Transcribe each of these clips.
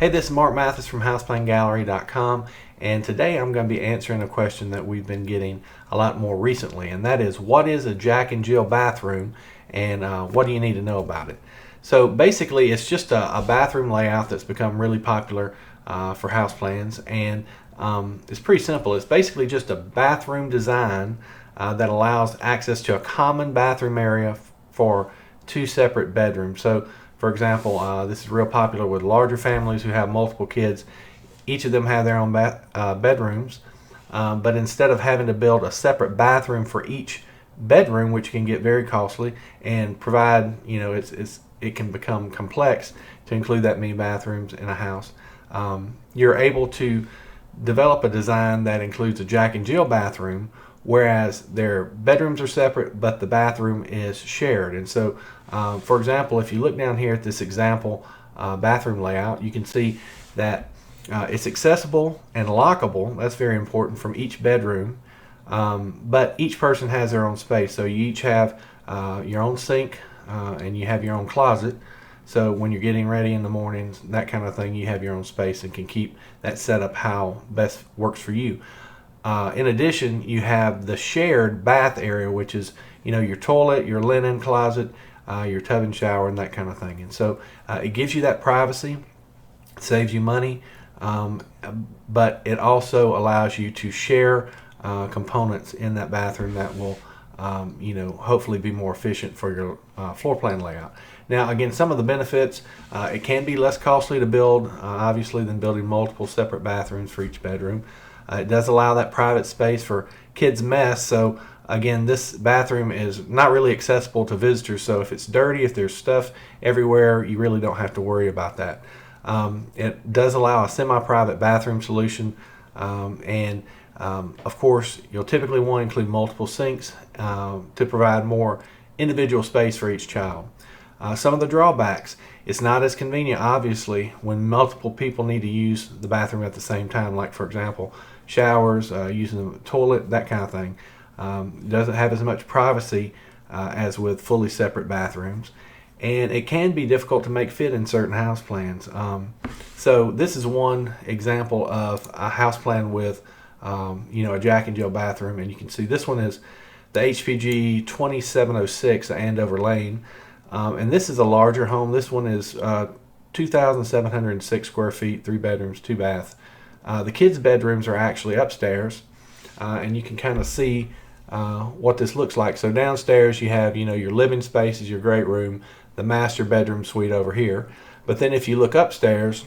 Hey, this is Mark Mathis from HouseplanGallery.com, and today I'm going to be answering a question that we've been getting a lot more recently, and that is, what is a Jack and Jill bathroom, and what do you need to know about it? So basically, it's just a bathroom layout that's become really popular for house plans, and it's pretty simple. It's basically just a bathroom design that allows access to a common bathroom area for two separate bedrooms. So for example, this is real popular with larger families who have multiple kids. Each of them have their own bedrooms, but instead of having to build a separate bathroom for each bedroom, which can get very costly and provide, it can become complex to include that many bathrooms in a house. You're able to develop a design that includes a Jack and Jill bathroom, whereas their bedrooms are separate but the bathroom is shared. And so for example, if you look down here at this example bathroom layout, you can see that it's accessible and lockable. That's very important, from each bedroom, but each person has their own space. So you each have your own sink and you have your own closet. So when you're getting ready in the mornings, that kind of thing, you have your own space and can keep that setup how best works for you. In addition, you have the shared bath area, which is your toilet, your linen closet, your tub and shower, and that kind of thing. And so it gives you that privacy, saves you money, but it also allows you to share components in that bathroom that will hopefully be more efficient for your floor plan layout. Now again, some of the benefits, it can be less costly to build obviously than building multiple separate bathrooms for each bedroom. It does allow that private space for kids' mess. So again, this bathroom is not really accessible to visitors, so if it's dirty, if there's stuff everywhere, you really don't have to worry about that. It does allow a semi-private bathroom solution, and of course you'll typically want to include multiple sinks to provide more individual space for each child. Some of the drawbacks: it's not as convenient obviously when multiple people need to use the bathroom at the same time, like for example showers, using the toilet, that kind of thing. Doesn't have as much privacy as with fully separate bathrooms, and it can be difficult to make fit in certain house plans. So this is one example of a house plan with a Jack and Jill bathroom, and you can see this one is the HPG 2706 Andover Lane, and this is a larger home. This one is 2,706 square feet, 3 bedrooms, 2 baths. The kids' bedrooms are actually upstairs, and you can kind of see what this looks like. So downstairs you have your living space is your great room, the master bedroom suite over here. But then if you look upstairs,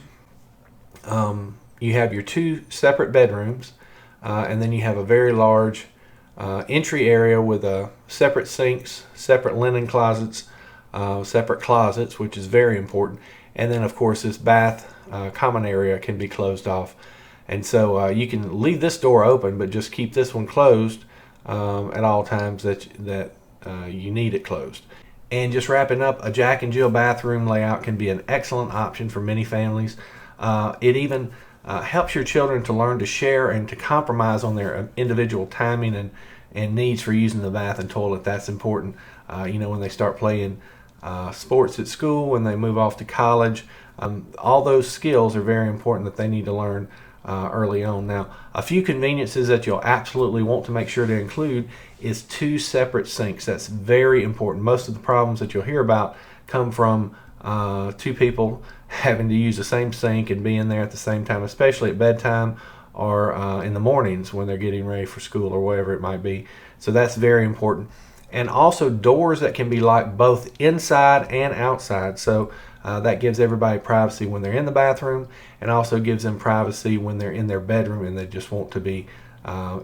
you have your 2 separate bedrooms, and then you have a very large entry area with separate sinks, separate linen closets, separate closets, which is very important. And then of course this bath common area can be closed off. And so you can leave this door open, but just keep this one closed at all times that you need it closed. And just wrapping up, a Jack and Jill bathroom layout can be an excellent option for many families. It even helps your children to learn to share and to compromise on their individual timing and needs for using the bath and toilet. That's important when they start playing sports at school, when they move off to college. All those skills are very important that they need to learn early on. Now, a few conveniences that you'll absolutely want to make sure to include is 2 separate sinks. That's very important. Most of the problems that you'll hear about come from 2 people having to use the same sink and be in there at the same time, especially at bedtime or in the mornings when they're getting ready for school or whatever it might be. So that's very important. And also doors that can be locked both inside and outside. So that gives everybody privacy when they're in the bathroom, and also gives them privacy when they're in their bedroom and they just want to be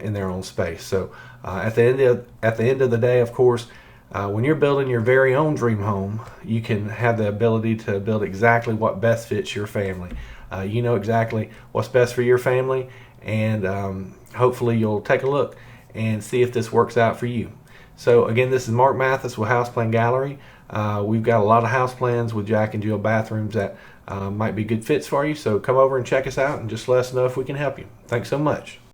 in their own space. So at the end of the day, of course, when you're building your very own dream home, you can have the ability to build exactly what best fits your family. You know exactly what's best for your family, and hopefully you'll take a look and see if this works out for you. So again, this is Mark Mathis with Houseplan Gallery. We've got a lot of house plans with Jack and Jill bathrooms that might be good fits for you. So come over and check us out and just let us know if we can help you. Thanks so much.